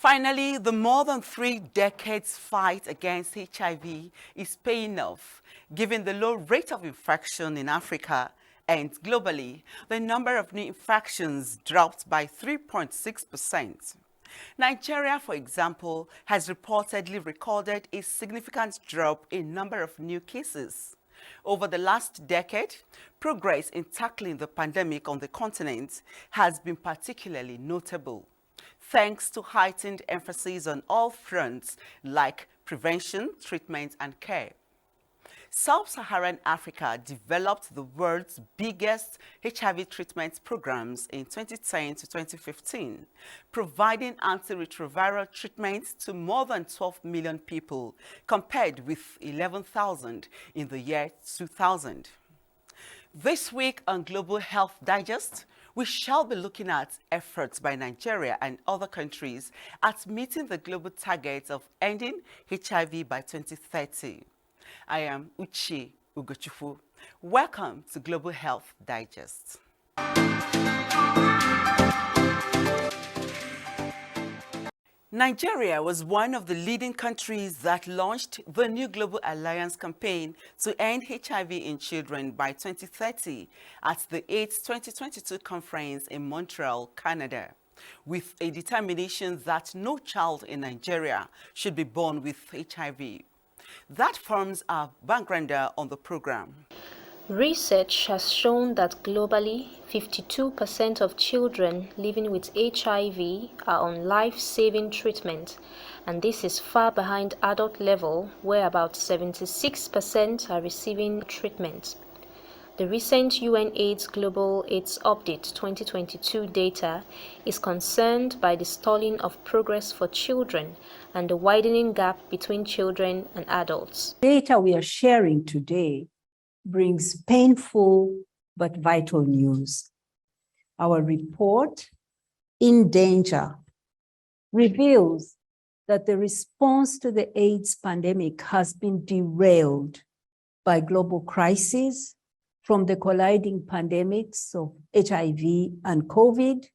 Finally, the more than 3 decades fight against HIV is paying off, given the low rate of infection in Africa and globally. The number of new infections dropped by 3.6%. Nigeria, for example, has reportedly recorded a significant drop in number of new cases. Over the last decade, progress in tackling the pandemic on the continent has been particularly notable, thanks to heightened emphasis on all fronts like prevention, treatment, and care. Sub-Saharan Africa developed the world's biggest HIV treatment programs in 2010 to 2015, providing antiretroviral treatments to more than 12 million people, compared with 11,000 in the year 2000. This week on Global Health Digest, we shall be looking at efforts by Nigeria and other countries at meeting the global target of ending HIV by 2030. I am Uche Ugochukwu. Welcome to Global Health Digest. Nigeria was one of the leading countries that launched the new Global Alliance campaign to end HIV in children by 2030 at the AIDS 2022 conference in Montreal, Canada, with a determination that no child in Nigeria should be born with HIV. That forms our background on the program. Research has shown that globally, 52% of children living with HIV are on life-saving treatment, and this is far behind adult level, where about 76% are receiving treatment. The recent UN AIDS Global AIDS Update 2022 data is concerned by the stalling of progress for children and the widening gap between children and adults. Data we are sharing today brings painful but vital news. Our report, In Danger, reveals that the response to the AIDS pandemic has been derailed by global crises, from the colliding pandemics of HIV and COVID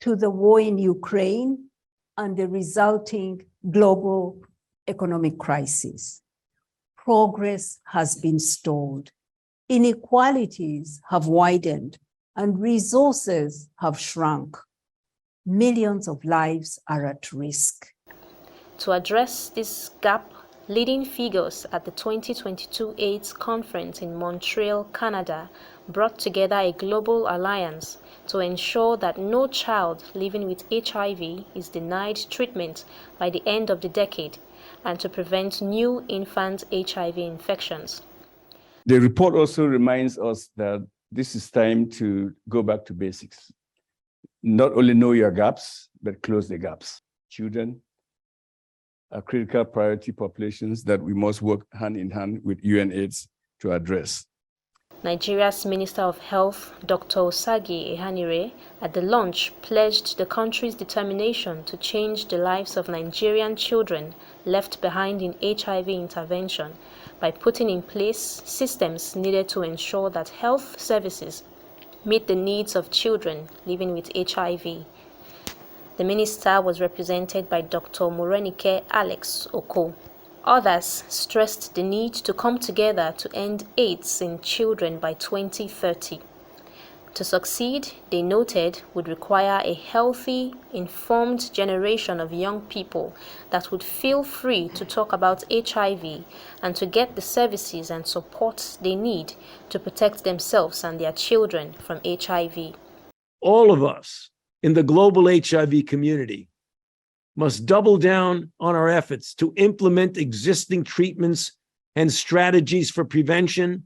to the war in Ukraine and the resulting global economic crisis. Progress has been stalled. Inequalities have widened and resources have shrunk. Millions of lives are at risk. To address this gap, leading figures at the 2022 AIDS conference in Montreal, Canada, brought together a global alliance to ensure that no child living with HIV is denied treatment by the end of the decade and to prevent new infant HIV infections. The report also reminds us that this is time to go back to basics. Not only know your gaps, but close the gaps. Children are critical priority populations that we must work hand in hand with UNAIDS to address. Nigeria's Minister of Health, Dr. Osagi Ehanire, at the launch pledged the country's determination to change the lives of Nigerian children left behind in HIV intervention by putting in place systems needed to ensure that health services meet the needs of children living with HIV. The minister was represented by Dr. Morenike Alex Oko. Others stressed the need to come together to end AIDS in children by 2030. To succeed, they noted, would require a healthy, informed generation of young people that would feel free to talk about HIV and to get the services and support they need to protect themselves and their children from HIV. All of us in the global HIV community must double down on our efforts to implement existing treatments and strategies for prevention,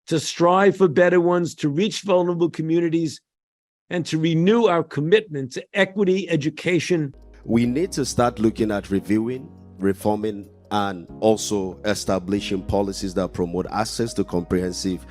to strive for better ones, to reach vulnerable communities, and to renew our commitment to equity education. We need to start looking at reviewing, reforming, and also establishing policies that promote access to comprehensive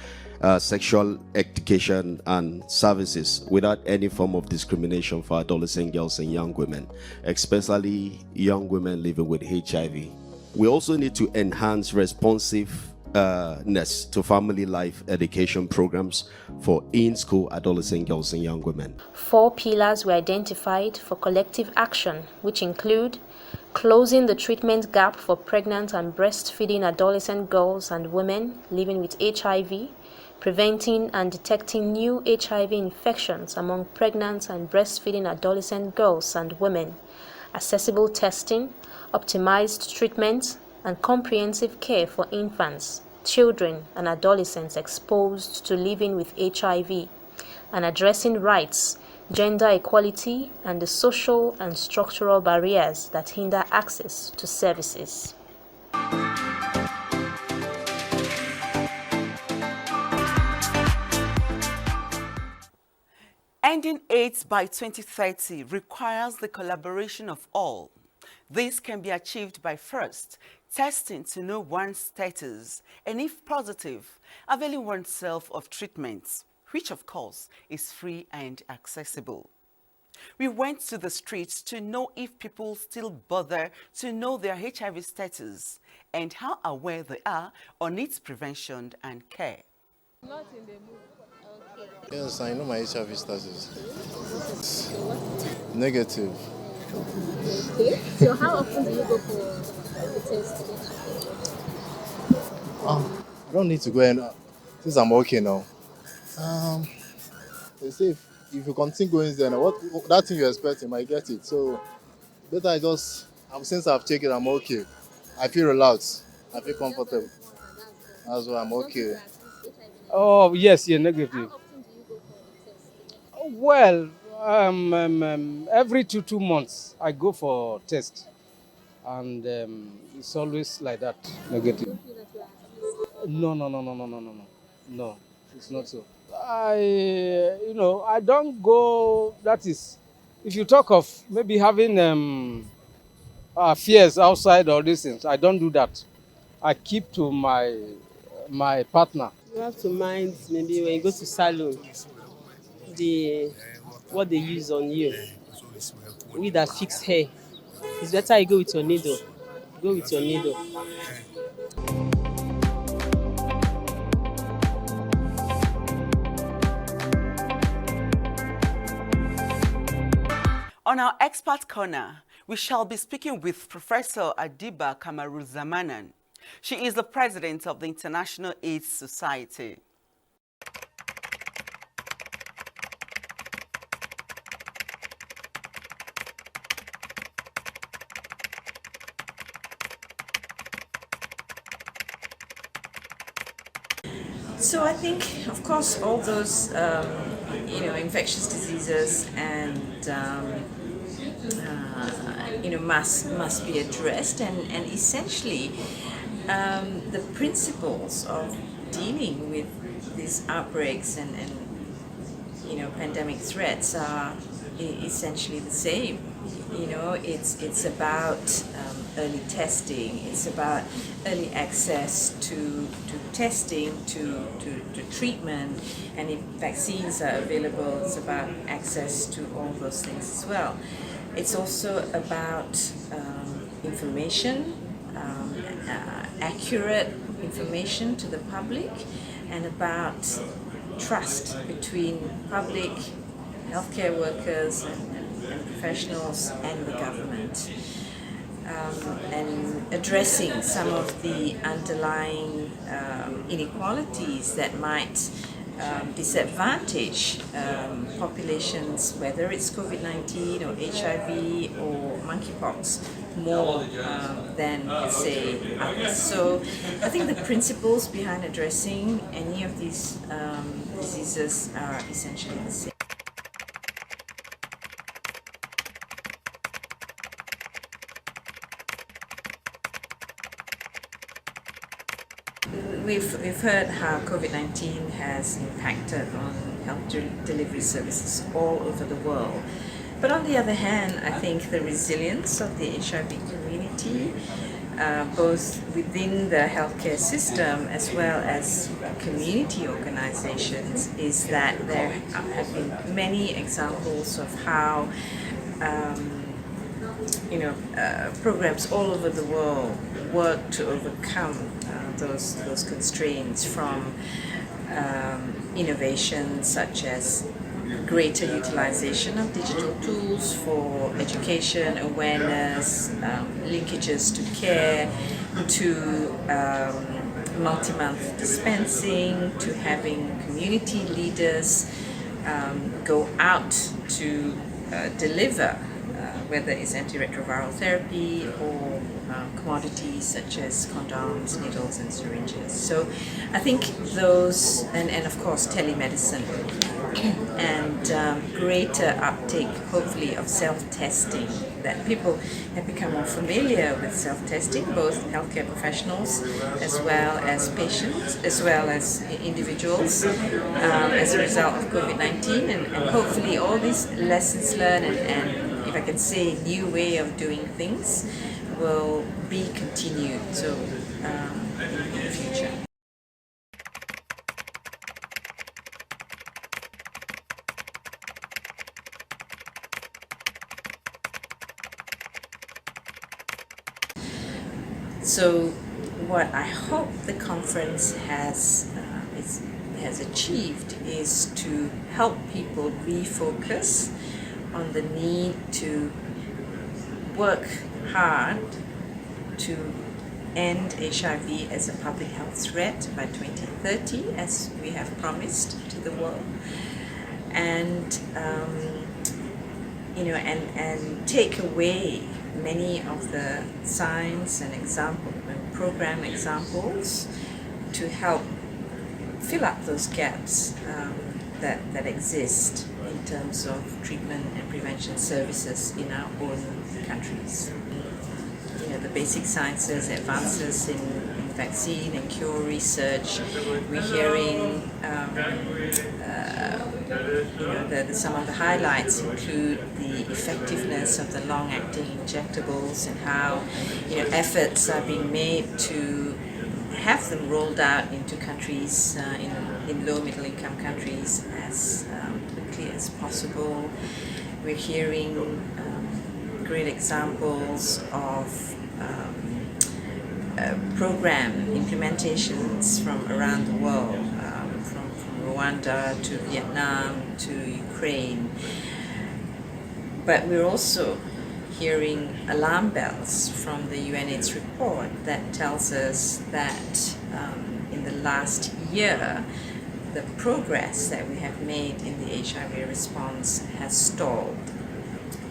sexual education and services without any form of discrimination for adolescent girls and young women, especially young women living with HIV. We also need to enhance responsive to family life education programs for in-school adolescent girls and young women. 4 pillars were identified for collective action, which include closing the treatment gap for pregnant and breastfeeding adolescent girls and women living with HIV, preventing and detecting new HIV infections among pregnant and breastfeeding adolescent girls and women, accessible testing, optimized treatment, and comprehensive care for infants, children, and adolescents exposed to living with HIV, and addressing rights, gender equality, and the social and structural barriers that hinder access to services. Ending AIDS by 2030 requires the collaboration of all. This can be achieved by first testing to know one's status and, if positive, availing oneself of treatments, which of course is free and accessible. We went to the streets to know if people still bother to know their HIV status and how aware they are on its prevention and care. Yes, I know my HIV status. Negative. Okay. So how often do you go for the test? I don't need to go in since I'm okay now. They say if you continue going there, what that thing you expect, you might get it. So better since I've taken it, I'm okay. I feel relaxed. I feel comfortable. That's why I'm okay. Oh, yes, you're negative. How often do you go for the test? Well, every two months I go for test, and it's always like that, negative. You feel that you are at least No, it's not so. I don't go. That is, if you talk of maybe having fears outside or these things, I don't do that. I keep to my partner. You have to mind maybe when you go to salon, what they use on you. We that fix hair. It's better you go with your needle. Go with your needle. On our expert corner, we shall be speaking with Professor Adiba Kamaruzamanan. She is the president of the International AIDS Society. So I think, of course, all those infectious diseases and must be addressed, and essentially the principles of dealing with these outbreaks and pandemic threats are essentially the same. It's about early testing. It's about early access to testing, to treatment, and if vaccines are available, it's about access to all those things as well. It's also about information, accurate information to the public, and about trust between public, healthcare workers, and professionals and the government. And addressing some of the underlying inequalities that might disadvantage populations, whether it's COVID-19 or HIV or monkeypox, more than, let's say, others. So I think the principles behind addressing any of these diseases are essentially the same. We've heard how COVID-19 has impacted on health delivery services all over the world. But on the other hand, I think the resilience of the HIV community, both within the healthcare system as well as community organizations, is that there have been many examples of how programs all over the world work to overcome those constraints from innovations such as greater utilization of digital tools for education, awareness, linkages to care, to multi-month dispensing, to having community leaders go out to deliver, whether it's antiretroviral therapy or commodities such as condoms, needles, and syringes. So I think those, and of course telemedicine, and greater uptake, hopefully, of self-testing, that people have become more familiar with self-testing, both healthcare professionals as well as patients, as well as individuals, as a result of COVID-19, and hopefully all these lessons learned and if I can say, new way of doing things will be continued in the future. So what I hope the conference has achieved is to help people refocus on the need to work hard to end HIV as a public health threat by 2030, as we have promised to the world, and and take away many of the signs and program examples to help fill up those gaps that exist in terms of treatment and prevention services in our own countries. The basic sciences, advances in vaccine and cure research. We're hearing, some of the highlights include the effectiveness of the long-acting injectables and how, efforts are being made to have them rolled out into countries, in low middle-income countries as quickly as possible. We're hearing great examples of program implementations from around the world, from Rwanda to Vietnam to Ukraine. But we're also hearing alarm bells from the UNAIDS report that tells us that in the last year, the progress that we have made in the HIV response has stalled.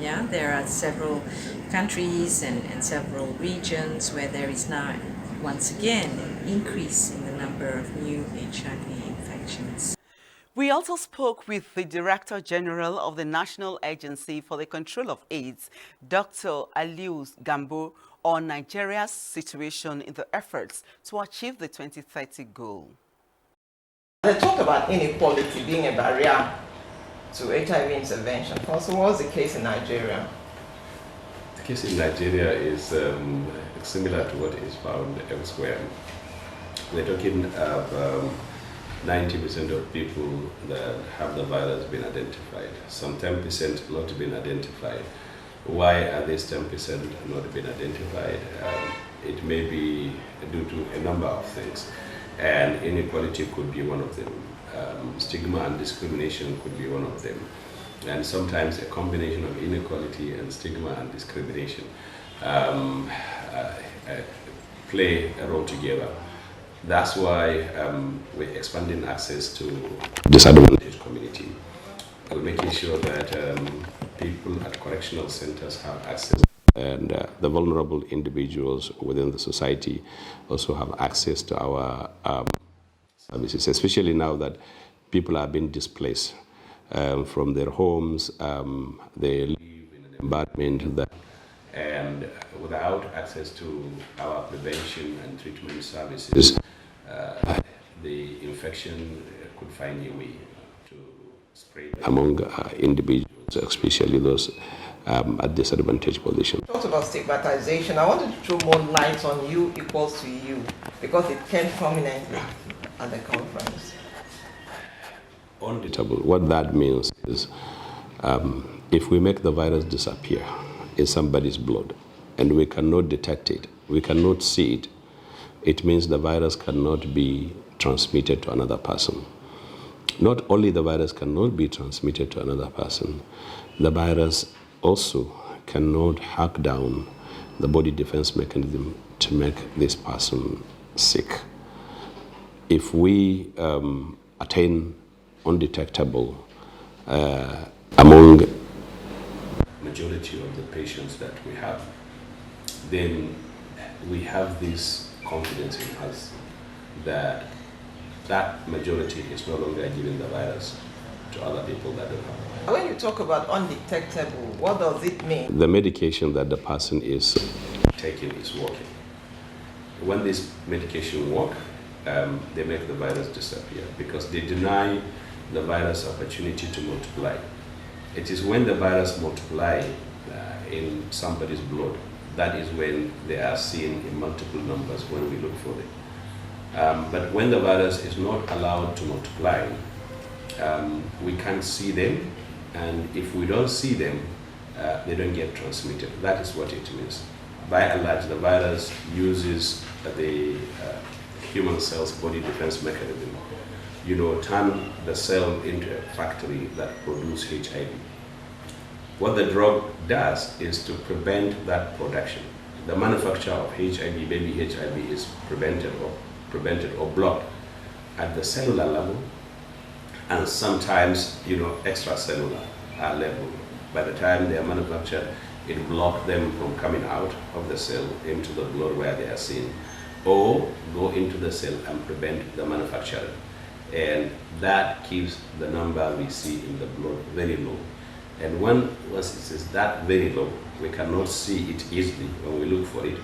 Yeah, there are several countries and several regions where there is now, once again, an increase in the number of new HIV infections. We also spoke with the Director General of the National Agency for the Control of AIDS, Dr. Alius Gambo, on Nigeria's situation in the efforts to achieve the 2030 goal. They talk about inequality being a barrier to HIV intervention. Also, what's the case in Nigeria? The case in Nigeria is similar to what is found elsewhere. We're talking of 90% of people that have the virus been identified, some 10% not been identified. Why are these 10% not been identified? It may be due to a number of things, and inequality could be one of them. Stigma and discrimination could be one of them. And sometimes a combination of inequality and stigma and discrimination play a role together. That's why we're expanding access to disadvantaged community. We're making sure that people at correctional centers have access, and the vulnerable individuals within the society also have access to our services, especially now that people are being displaced from their homes. They live in an environment that, and without access to our prevention and treatment services, the infection could find a way to spread among individuals, especially those at disadvantaged positions. You talked about stigmatization. I wanted to throw more light on U equals to U because it came prominently at the conference. Undetectable. What that means is if we make the virus disappear in somebody's blood and we cannot detect it, we cannot see it, it means the virus cannot be transmitted to another person. Not only the virus cannot be transmitted to another person, the virus also cannot hack down the body defense mechanism to make this person sick. If we attain undetectable among majority of the patients that we have, then we have this confidence in us that that majority is no longer giving the virus to other people that don't have it. When you talk about undetectable, what does it mean? The medication that the person is taking is working. When this medication works, they make the virus disappear because they deny the virus opportunity to multiply. It is when the virus multiplies in somebody's blood, that is when they are seen in multiple numbers when we look for them. But when the virus is not allowed to multiply, we can't see them, and if we don't see them, they don't get transmitted. That is what it means. By and large, the virus uses the human cell's body defense mechanism, turn the cell into a factory that produces HIV. What the drug does is to prevent that production. The manufacture of HIV, baby HIV, is prevented or blocked at the cellular level, and sometimes, extracellular level. By the time they are manufactured, it blocks them from coming out of the cell into the blood where they are seen, or go into the cell and prevent the manufacture. And that keeps the number we see in the blood very low. And once it is that very low, we cannot see it easily when we look for it,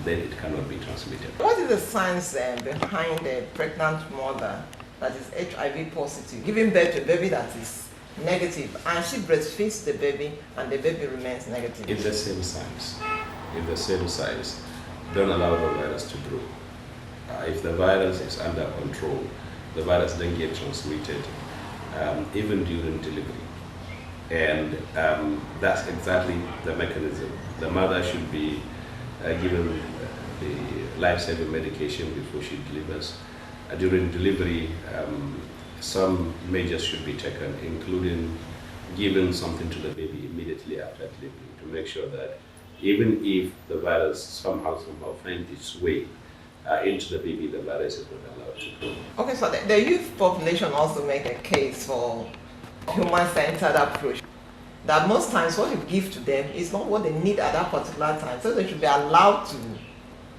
then it cannot be transmitted. What is the science behind a pregnant mother that is HIV positive, giving birth to a baby that is negative, and she breastfeeds the baby and the baby remains negative? It's the same science. It's the same science. Don't allow the virus to grow. If the virus is under control, the virus then gets transmitted even during delivery. And that's exactly the mechanism. The mother should be given the life-saving medication before she delivers. During delivery, some measures should be taken, including giving something to the baby immediately after delivery to make sure that even if the virus somehow finds its way into the baby, the virus is not allowed to grow. Okay, so the youth population also make a case for human-centered approach. That most times what you give to them is not what they need at that particular time. So they should be allowed to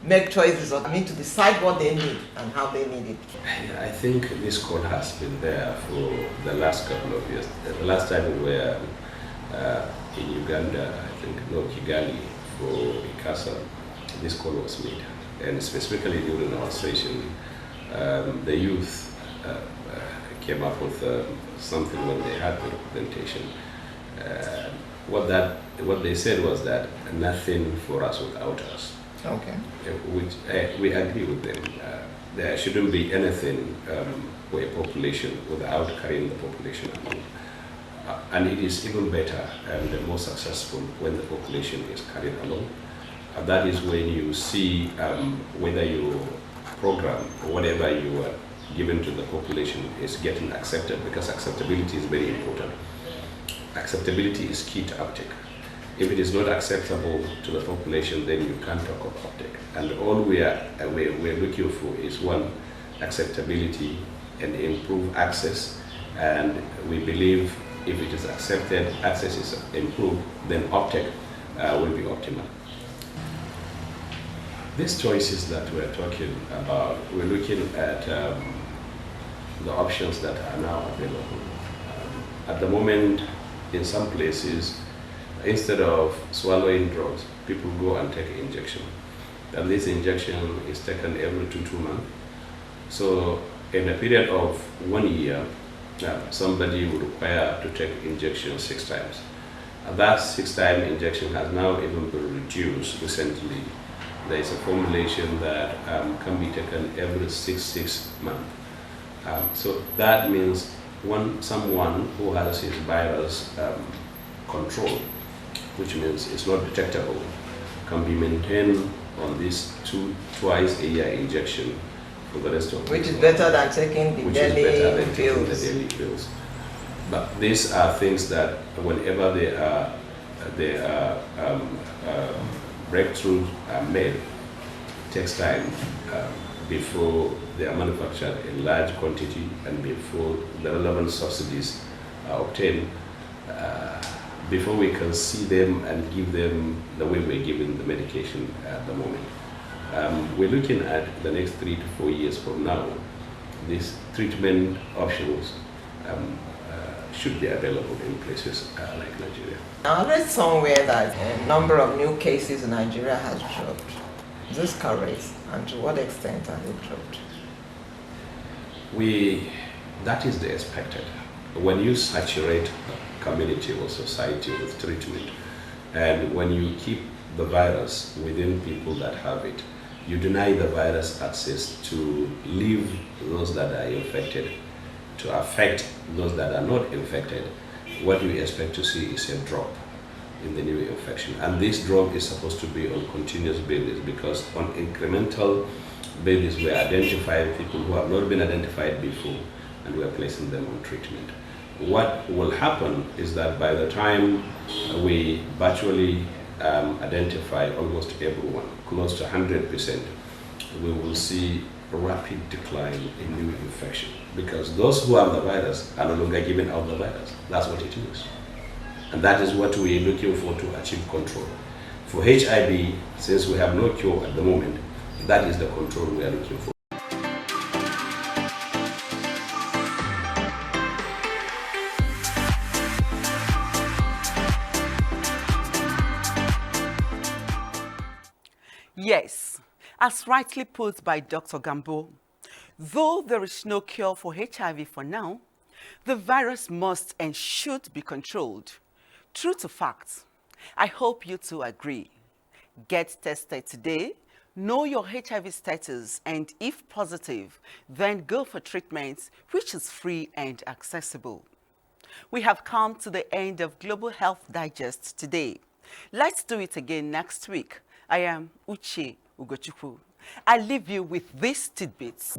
make choices or to decide what they need and how they need it. I think this call has been there for the last couple of years. The last time we were in Uganda, I think, Kigali, for ICASA, this call was made. And specifically during our session, the youth came up with something when they had the representation. What they said was that nothing for us without us. Okay. Which we agree with them. There shouldn't be anything for a population without carrying the population along. And it is even better and more successful when the population is carried along. That is when you see whether your program or whatever you are given to the population is getting accepted, because acceptability is very important. Acceptability is key to uptake. If it is not acceptable to the population, then you can't talk of uptake. And all we're looking for is, one, acceptability and improve access. And we believe if it is accepted, access is improved, then uptake will be optimal. These choices that we're talking about, we're looking at the options that are now available. At the moment, in some places, instead of swallowing drugs, people go and take an injection. And this injection is taken every 2 months. So in a period of 1 year, somebody would require to take injection 6 times. That 6-time injection has now even been reduced recently. There is a formulation that can be taken every 6 months. So that means someone who has his virus controlled, which means it's not detectable, can be maintained on this twice a year injection for the rest of the Which is month, better than taking the which is better than taking the pills. daily pills. But these are things that whenever they are breakthroughs are made, it takes time before they are manufactured in large quantity and before the relevant subsidies are obtained, before we can see them and give them the way we're giving the medication at the moment. We're looking at the next 3 to 4 years from now. These treatment options should be available in places like Nigeria. I read somewhere that a number of new cases in Nigeria has dropped. Is this correct? And to what extent have they dropped? That is the expected. When you saturate a community or society with treatment, and when you keep the virus within people that have it, you deny the virus access to leave those that are infected, to affect those that are not infected, what you expect to see is a drop in the new infection. And this drop is supposed to be on continuous basis, because on incremental basis we are identifying people who have not been identified before and we are placing them on treatment. What will happen is that by the time we virtually identify almost everyone, close to 100%, we will see a rapid decline in new infection, because those who have the virus are no longer giving out the virus. That's what it is. And that is what we're looking for to achieve control. For HIV, since we have no cure at the moment, that is the control we are looking for. Yes, as rightly put by Dr. Gambo, though there is no cure for HIV for now, the virus must and should be controlled. True to fact, I hope you two agree. Get tested today, know your HIV status, and if positive, then go for treatment, which is free and accessible. We have come to the end of Global Health Digest today. Let's do it again next week. I am Uche Ugochukwu. I leave you with these tidbits.